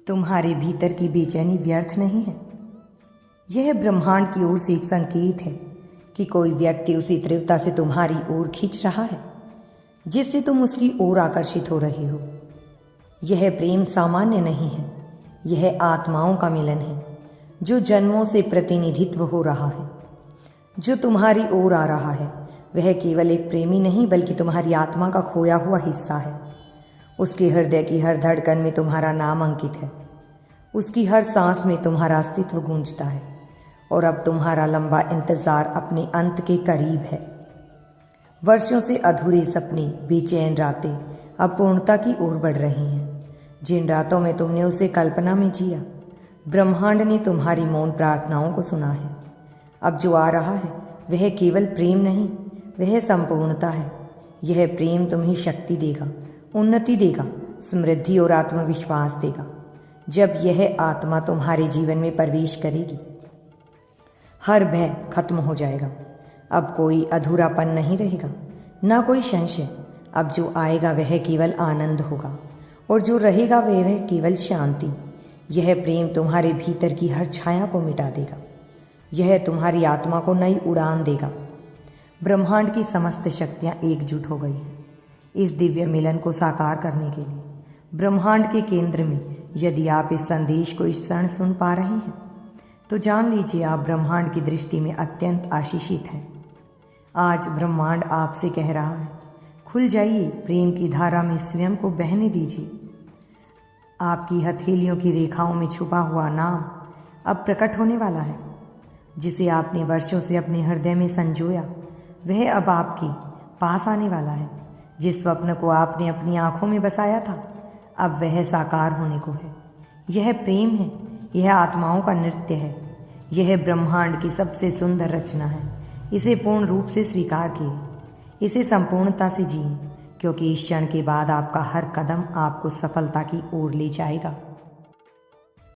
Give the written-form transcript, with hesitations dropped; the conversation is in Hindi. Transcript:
तुम्हारे भीतर की बेचैनी व्यर्थ नहीं है। यह ब्रह्मांड की ओर से एक संकेत है कि कोई व्यक्ति उसी तीव्रता से तुम्हारी ओर खींच रहा है जिससे तुम उसकी ओर आकर्षित हो रहे हो। यह प्रेम सामान्य नहीं है, यह आत्माओं का मिलन है जो जन्मों से प्रतिनिधित्व हो रहा है। जो तुम्हारी ओर आ रहा है वह केवल एक प्रेमी नहीं बल्कि तुम्हारी आत्मा का खोया हुआ हिस्सा है। उसके हृदय की हर धड़कन में तुम्हारा नाम अंकित है, उसकी हर सांस में तुम्हारा अस्तित्व गूंजता है और अब तुम्हारा लंबा इंतजार अपने अंत के करीब है। वर्षों से अधूरे सपने, बेचैन रातें अब पूर्णता की ओर बढ़ रही हैं। जिन रातों में तुमने उसे कल्पना में जिया, ब्रह्मांड ने तुम्हारी मौन प्रार्थनाओं को सुना है। अब जो आ रहा है वह केवल प्रेम नहीं, वह संपूर्णता है। यह प्रेम तुम्हें शक्ति देगा, उन्नति देगा, समृद्धि और आत्मविश्वास देगा। जब यह आत्मा तुम्हारे जीवन में प्रवेश करेगी, हर भय खत्म हो जाएगा। अब कोई अधूरापन नहीं रहेगा, ना कोई संशय। अब जो आएगा वह केवल आनंद होगा और जो रहेगा वह केवल शांति। यह प्रेम तुम्हारे भीतर की हर छाया को मिटा देगा, यह तुम्हारी आत्मा को नई उड़ान देगा। ब्रह्मांड की समस्त शक्तियाँ एकजुट हो गई हैं इस दिव्य मिलन को साकार करने के लिए। ब्रह्मांड के केंद्र में यदि आप इस संदेश को इस क्षण सुन पा रहे हैं तो जान लीजिए आप ब्रह्मांड की दृष्टि में अत्यंत आशीषित हैं। आज ब्रह्मांड आपसे कह रहा है, खुल जाइए, प्रेम की धारा में स्वयं को बहने दीजिए। आपकी हथेलियों की रेखाओं में छुपा हुआ नाम अब प्रकट होने वाला है। जिसे आपने वर्षों से अपने हृदय में संजोया वह अब आपके पास आने वाला है। जिस स्वप्न को आपने अपनी आंखों में बसाया था अब वह साकार होने को है। यह प्रेम है, यह आत्माओं का नृत्य है, यह ब्रह्मांड की सबसे सुंदर रचना है। इसे पूर्ण रूप से स्वीकार कीजिए, इसे संपूर्णता से जिए, क्योंकि इस क्षण के बाद आपका हर कदम आपको सफलता की ओर ले जाएगा।